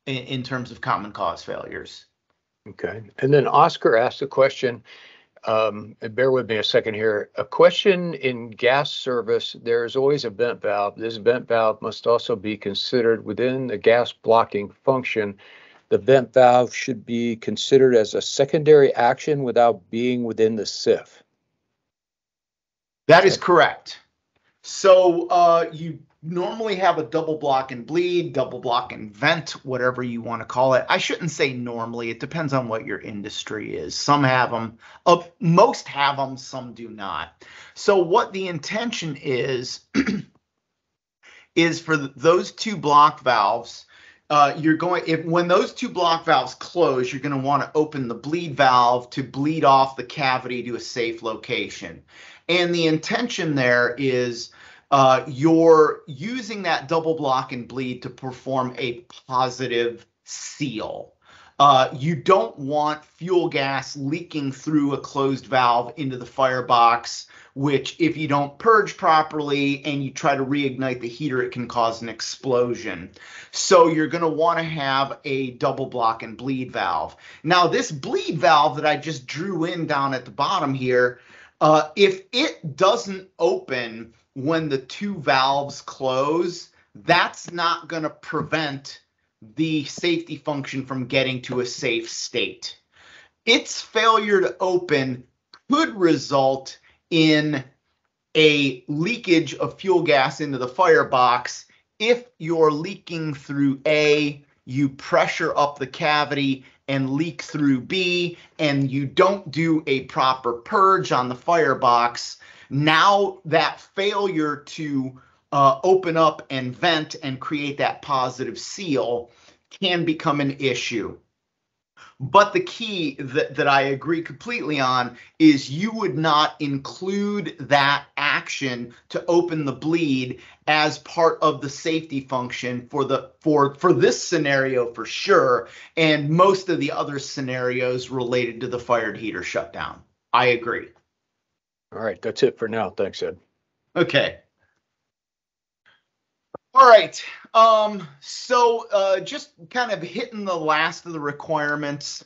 in terms of common cause failures. Okay. And then Oscar asked a question. And bear with me a second here. A question: in gas service, there is always a vent valve. This vent valve must also be considered within the gas blocking function. The vent valve should be considered as a secondary action without being within the SIF. That is correct. So you normally have a double block and bleed, double block and vent, whatever you want to call it. I shouldn't say normally. It depends on what your industry is. Some have them. Most have them. Some do not. So what the intention is, is for those two block valves, when those two block valves close, you're going to want to open the bleed valve to bleed off the cavity to a safe location. And the intention there is you're using that double block and bleed to perform a positive seal. You don't want fuel gas leaking through a closed valve into the firebox, which if you don't purge properly and you try to reignite the heater, it can cause an explosion. So you're going to want to have a double block and bleed valve. Now, this bleed valve that I just drew in down at the bottom here, if it doesn't open when the two valves close, that's not going to prevent the safety function from getting to a safe state. Its failure to open could result in a leakage of fuel gas into the firebox. If you're leaking through A, you pressure up the cavity and leak through B, and you don't do a proper purge on the firebox, now that failure to open up and vent and create that positive seal can become an issue. But the key that I agree completely on is you would not include that action to open the bleed as part of the safety function for this scenario for sure, and most of the other scenarios related to the fired heater shutdown. I agree. All right, that's it for now. Thanks, Ed. Okay. All right. Just kind of hitting the last of the requirements.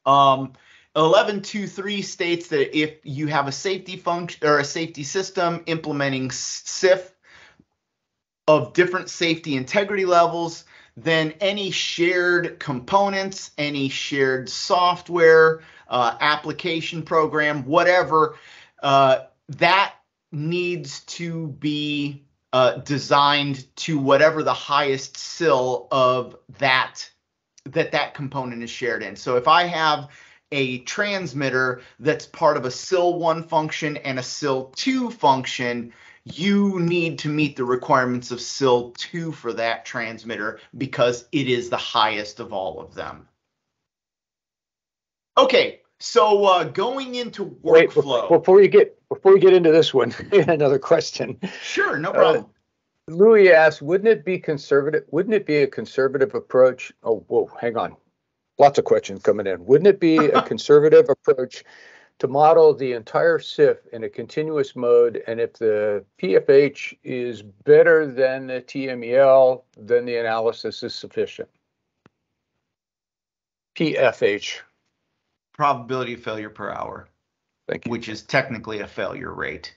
1123 states that if you have a safety function or a safety system implementing SIF of different safety integrity levels, then any shared components, any shared software, application program, whatever, that needs to be designed to whatever the highest SIL of that component is shared in. So if I have a transmitter that's part of a SIL 1 function and a SIL 2 function, you need to meet the requirements of SIL 2 for that transmitter because it is the highest of all of them. Okay, so going into workflow. Wait, before you get into this one, another question. Sure, no problem. Louis asks, wouldn't it be a conservative approach? Oh, whoa, hang on. Lots of questions coming in. Wouldn't it be a conservative approach to model the entire SIF in a continuous mode, and if the PFH is better than the TMEL, then the analysis is sufficient? PFH. Probability of failure per hour. Thank you. Which is technically a failure rate.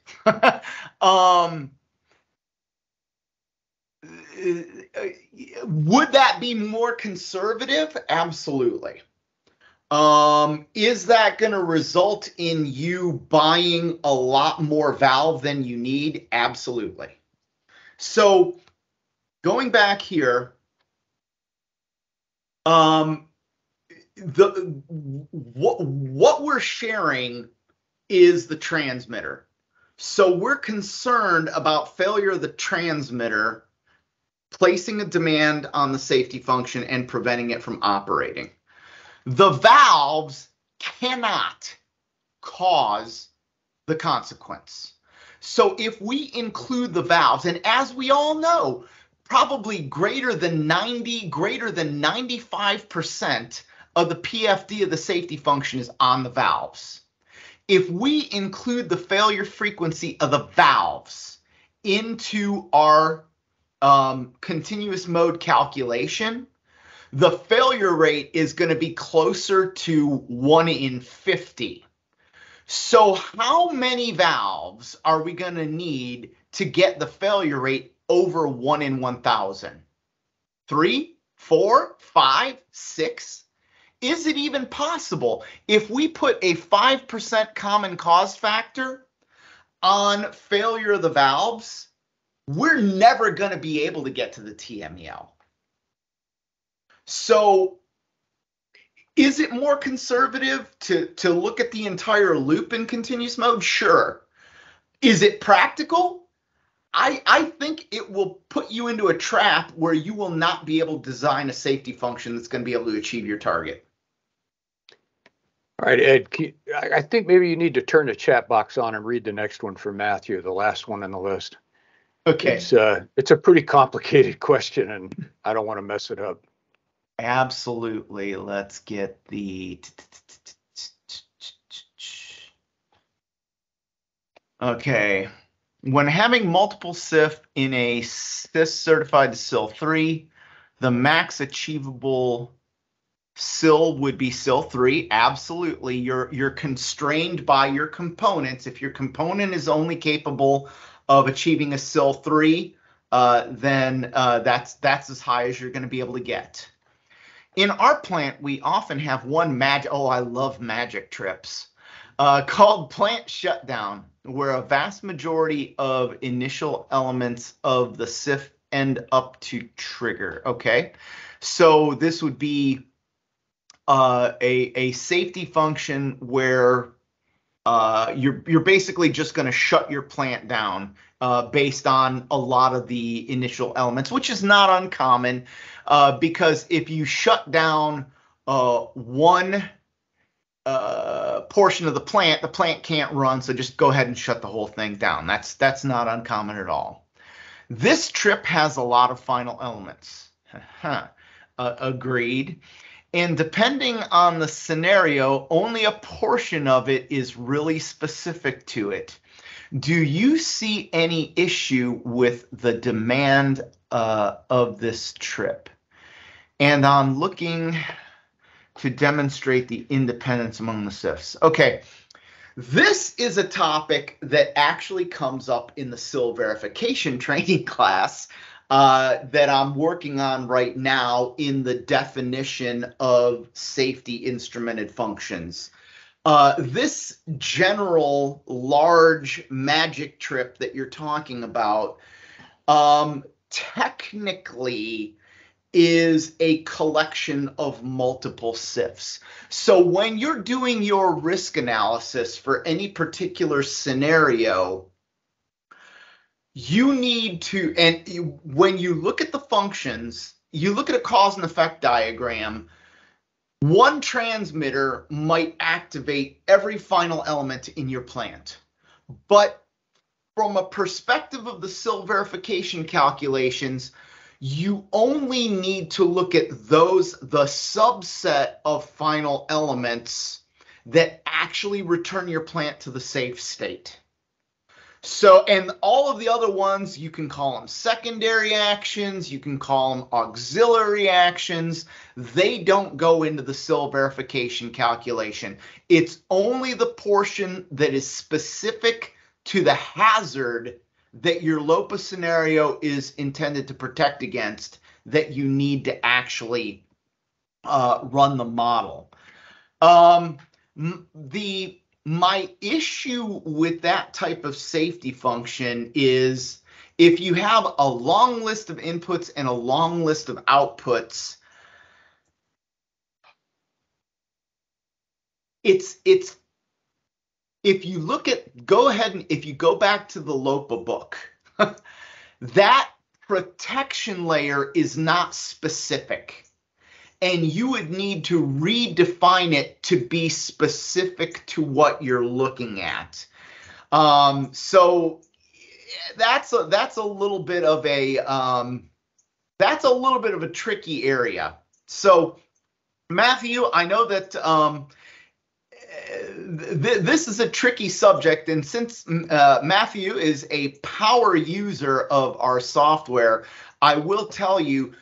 Would that be more conservative? Absolutely. Is that going to result in you buying a lot more valve than you need? Absolutely. So going back here, what we're sharing is the transmitter. So we're concerned about failure of the transmitter, placing a demand on the safety function and preventing it from operating. The valves cannot cause the consequence. So if we include the valves, and as we all know, probably greater than 95% of the PFD of the safety function is on the valves. If we include the failure frequency of the valves into our continuous mode calculation, the failure rate is going to be closer to 1 in 50. So how many valves are we going to need to get the failure rate over 1 in 1,000? 3, 4, 5, 6? Is it even possible if we put a 5% common cause factor on failure of the valves, we're never going to be able to get to the TMEL. So is it more conservative to look at the entire loop in continuous mode? Sure. Is it practical? I think it will put you into a trap where you will not be able to design a safety function that's going to be able to achieve your target. All right, Ed, I think maybe you need to turn the chat box on and read the next one for Matthew, the last one on the list. Okay. It's a pretty complicated question, and I don't want to mess it up. Absolutely. Let's get the... Okay. When having multiple SIF in a SIS certified to SIL 3, the max achievable SIL would be SIL 3. Absolutely. You're constrained by your components. If your component is only capable of achieving a SIL 3, then that's as high as you're going to be able to get. In our plant, we often have one magic, oh, I love magic trips, called plant shutdown, where a vast majority of initial elements of the SIF end up to trigger. Okay, so this would be a safety function where you're basically just going to shut your plant down based on a lot of the initial elements, which is not uncommon because if you shut down one portion of the plant can't run, so just go ahead and shut the whole thing down. That's not uncommon at all. This trip has a lot of final elements. Agreed. And depending on the scenario, only a portion of it is really specific to it. Do you see any issue with the demand of this trip? And I'm looking to demonstrate the independence among the SIFs. Okay, this is a topic that actually comes up in the SIL verification training class that I'm working on right now in the definition of safety instrumented functions. This general large magic trip that you're talking about technically is a collection of multiple SIFs. So when you're doing your risk analysis for any particular scenario, you need to, and when you look at the functions, you look at a cause and effect diagram, one transmitter might activate every final element in your plant. But from a perspective of the SIL verification calculations, you only need to look at the subset of final elements that actually return your plant to the safe state. So, and all of the other ones, you can call them secondary actions, you can call them auxiliary actions. They don't go into the SIL verification calculation. It's only the portion that is specific to the hazard that your LOPA scenario is intended to protect against that you need to actually run the model. My issue with that type of safety function is if you have a long list of inputs and a long list of outputs, if you look at, go ahead and if you go back to the LOPA book, that protection layer is not specific. And you would need to redefine it to be specific to what you're looking at. So that's a little bit of a tricky area. So Matthew, I know that this is a tricky subject, and since Matthew is a power user of our software, I will tell you,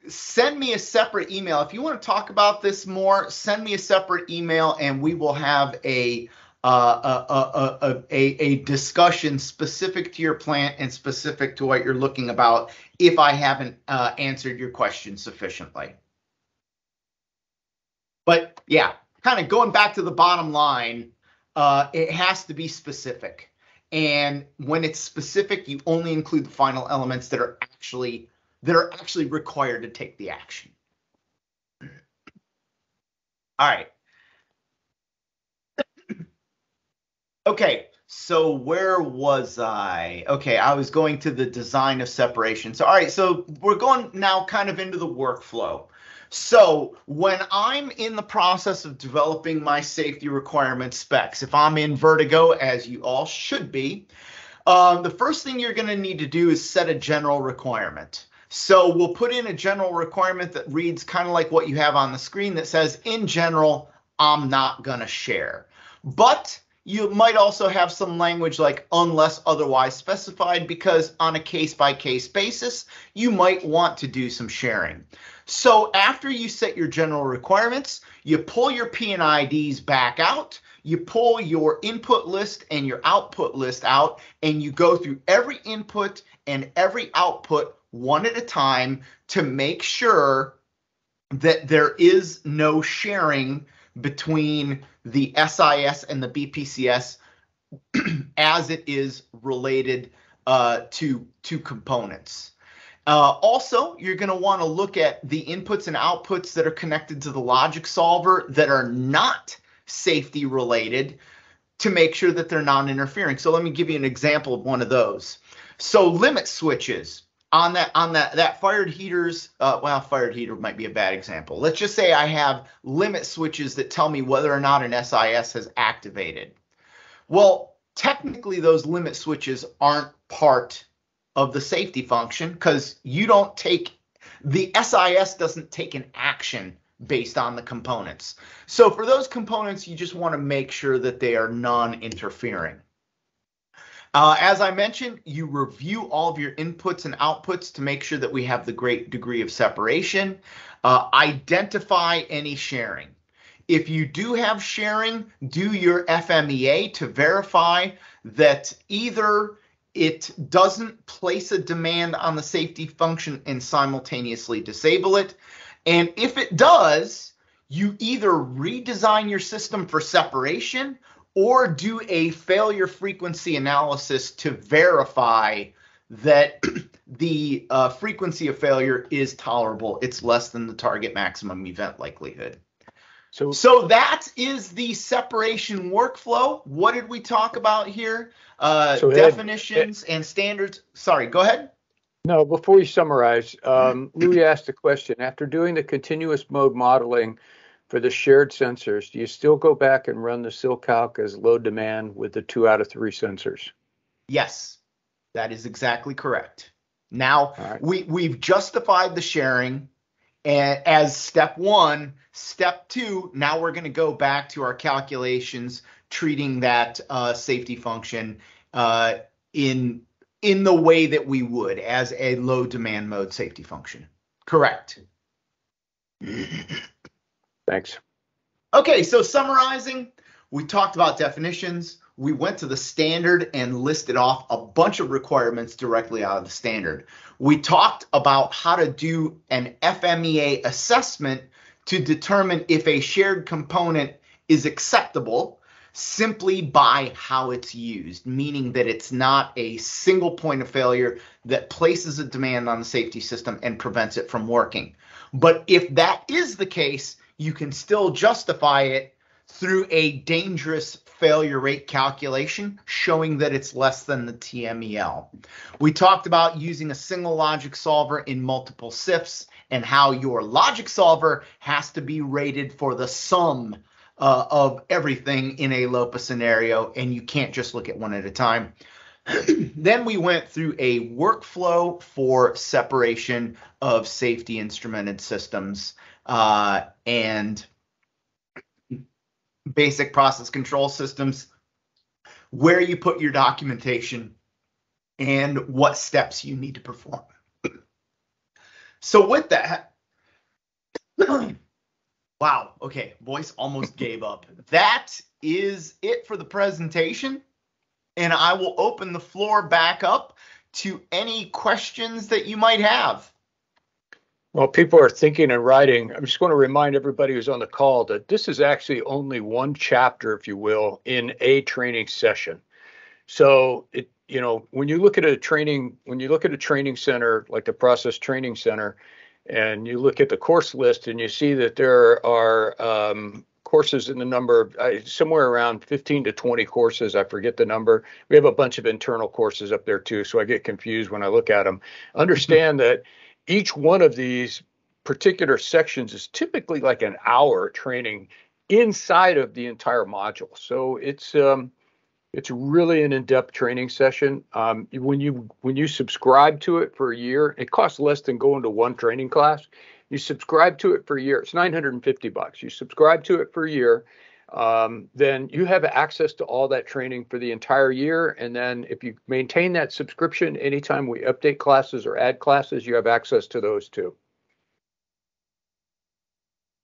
send me a separate email. If you want to talk about this more, send me a separate email and we will have a discussion specific to your plant and specific to what you're looking about if I haven't answered your question sufficiently. But yeah, kind of going back to the bottom line, it has to be specific. And when it's specific, you only include the final elements that are actually required to take the action. All right. Okay, so where was I? Okay, I was going to the design of separation. So, all right, so we're going now kind of into the workflow. So when I'm in the process of developing my safety requirement specs, if I'm in Vertigo, as you all should be, the first thing you're going to need to do is set a general requirement. So we'll put in a general requirement that reads kind of like what you have on the screen that says, in general, I'm not going to share. But you might also have some language like unless otherwise specified, because on a case-by-case basis, you might want to do some sharing. So after you set your general requirements, you pull your P&IDs back out, you pull your input list and your output list out, and you go through every input and every output one at a time to make sure that there is no sharing between the SIS and the BPCS as it is related to components. Also, you're going to want to look at the inputs and outputs that are connected to the logic solver that are not safety related to make sure that they're non-interfering. So let me give you an example of one of those. So limit switches. On that fired heaters, well, fired heater might be a bad example. Let's just say I have limit switches that tell me whether or not an SIS has activated. Well, technically those limit switches aren't part of the safety function because you don't take, the SIS doesn't take an action based on the components. So for those components, you just want to make sure that they are non-interfering. As I mentioned, you review all of your inputs and outputs to make sure that we have the great degree of separation. Identify any sharing. If you do have sharing, do your FMEA to verify that either it doesn't place a demand on the safety function and simultaneously disable it. And if it does, you either redesign your system for separation or do a failure frequency analysis to verify that the frequency of failure is tolerable. It's less than the target maximum event likelihood. So that is the separation workflow. What did we talk about here? Definitions and standards. Sorry, go ahead. No, before you summarize, Louis asked a question. After doing the continuous mode modeling for the shared sensors, do you still go back and run the SIL-calc as load demand with the 2 out of 3 sensors? Yes, that is exactly correct. Now, we've justified the sharing as step 1. Step 2, now we're going to go back to our calculations, treating that safety function in the way that we would as a low demand mode safety function. Correct. Thanks. Okay, so summarizing, we talked about definitions. We went to the standard and listed off a bunch of requirements directly out of the standard. We talked about how to do an FMEA assessment to determine if a shared component is acceptable simply by how it's used, meaning that it's not a single point of failure that places a demand on the safety system and prevents it from working. But if that is the case, you can still justify it through a dangerous failure rate calculation showing that it's less than the TMEL. We talked about using a single logic solver in multiple SIFs and how your logic solver has to be rated for the sum of everything in a LOPA scenario, and you can't just look at one at a time. Then we went through a workflow for separation of safety instrumented systems and basic process control systems, where you put your documentation and what steps you need to perform. So with that, wow, okay, voice almost gave up. That is it for the presentation, and I will open the floor back up to any questions that you might have. Well, people are thinking and writing. I'm just going to remind everybody who's on the call that this is actually only one chapter, if you will, in a training session. So when you look at a training center like the Process Training Center, and you look at the course list and you see that there are courses in the number of somewhere around 15 to 20 courses. I forget the number. We have a bunch of internal courses up there too, so I get confused when I look at them. Understand that each one of these particular sections is typically like an hour training inside of the entire module. So it's really an in-depth training session. When you subscribe to it for a year, it costs less than going to one training class. You subscribe to it for a year, it's $950. You subscribe to it for a year, then you have access to all that training for the entire year. And then if you maintain that subscription, anytime we update classes or add classes, you have access to those too.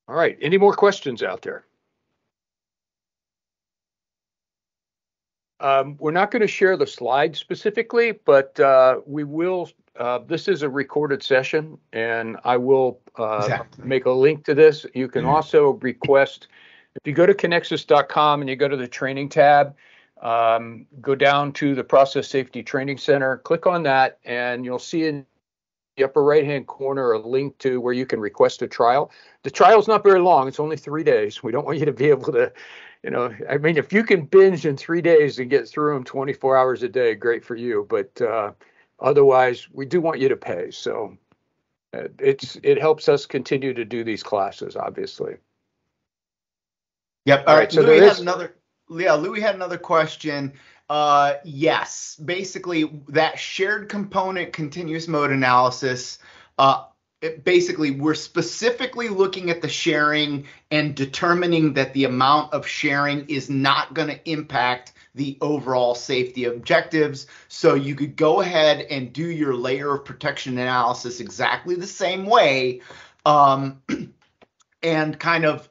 All right, any more questions out there? We're not going to share the slides specifically, but we will. This is a recorded session, and I will make a link to this. You can also request, if you go to connexus.com and you go to the training tab, go down to the Process Safety Training Center, click on that, and you'll see in the upper right-hand corner a link to where you can request a trial. The trial is not very long. It's only 3 days. We don't want you to be able to, if you can binge in 3 days and get through them 24 hours a day, great for you. But otherwise, we do want you to pay. So it helps us continue to do these classes, obviously. Yep. All right. So Louis had another question. Yes, basically that shared component continuous mode analysis. basically, we're specifically looking at the sharing and determining that the amount of sharing is not going to impact the overall safety objectives. So you could go ahead and do your layer of protection analysis exactly the same way, and kind of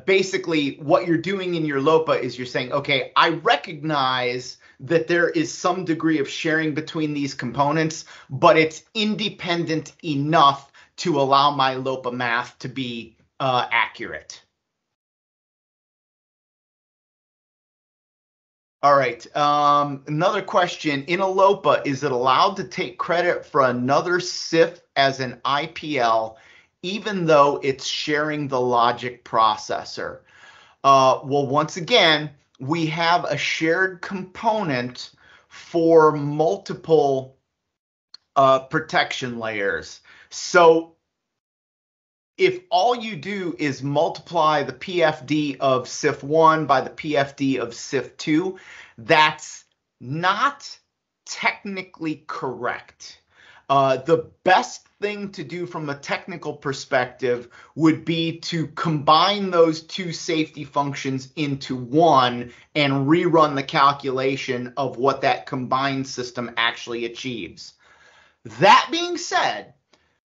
basically what you're doing in your LOPA is you're saying, okay, I recognize that there is some degree of sharing between these components, but it's independent enough to allow my LOPA math to be accurate. All right, another question. In a LOPA, is it allowed to take credit for another SIF as an IPL, even though it's sharing the logic processor? Well, once again, we have a shared component for multiple protection layers. So if all you do is multiply the PFD of SIF1 by the PFD of SIF2, that's not technically correct. The best thing to do from a technical perspective would be to combine those two safety functions into one and rerun the calculation of what that combined system actually achieves. That being said,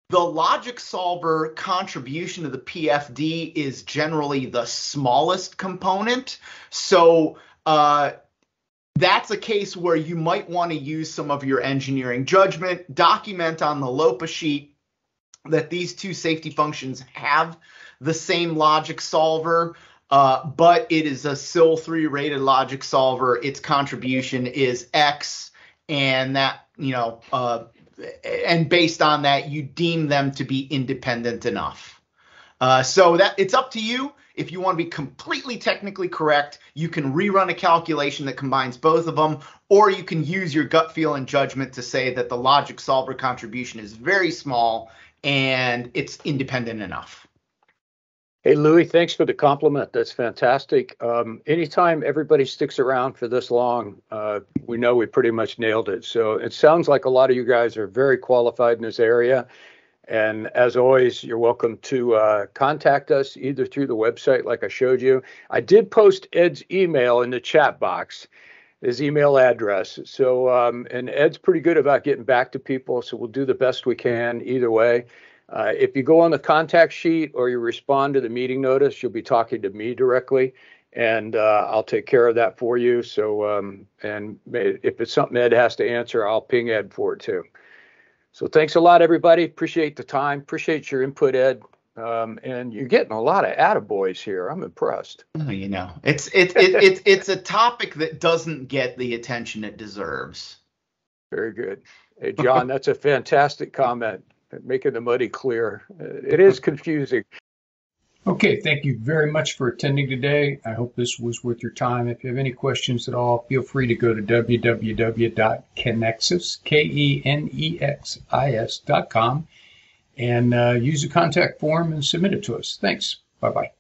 the logic solver contribution to the PFD is generally the smallest component. So that's a case where you might want to use some of your engineering judgment, document on the LOPA sheet that these two safety functions have the same logic solver, but it is a SIL 3 rated logic solver. Its contribution is X, and that, and based on that, you deem them to be independent enough. So that it's up to you. If you want to be completely technically correct, you can rerun a calculation that combines both of them, or you can use your gut feel and judgment to say that the logic solver contribution is very small and it's independent enough. Hey, Louis, thanks for the compliment. That's fantastic. Anytime everybody sticks around for this long, we know we pretty much nailed it. So it sounds like a lot of you guys are very qualified in this area. And as always, you're welcome to contact us either through the website, like I showed you. I did post Ed's email in the chat box, his email address. So, and Ed's pretty good about getting back to people. So we'll do the best we can either way. If you go on the contact sheet or you respond to the meeting notice, you'll be talking to me directly, and I'll take care of that for you. So, and if it's something Ed has to answer, I'll ping Ed for it too. So thanks a lot, everybody. Appreciate the time. Appreciate your input, Ed. And you're getting a lot of attaboys here. I'm impressed. It's a topic that doesn't get the attention it deserves. Very good. Hey, John, that's a fantastic comment. Making the muddy clear. It is confusing. Okay, thank you very much for attending today. I hope this was worth your time. If you have any questions at all, feel free to go to www.kenexis.com and use the contact form and submit it to us. Thanks. Bye-bye.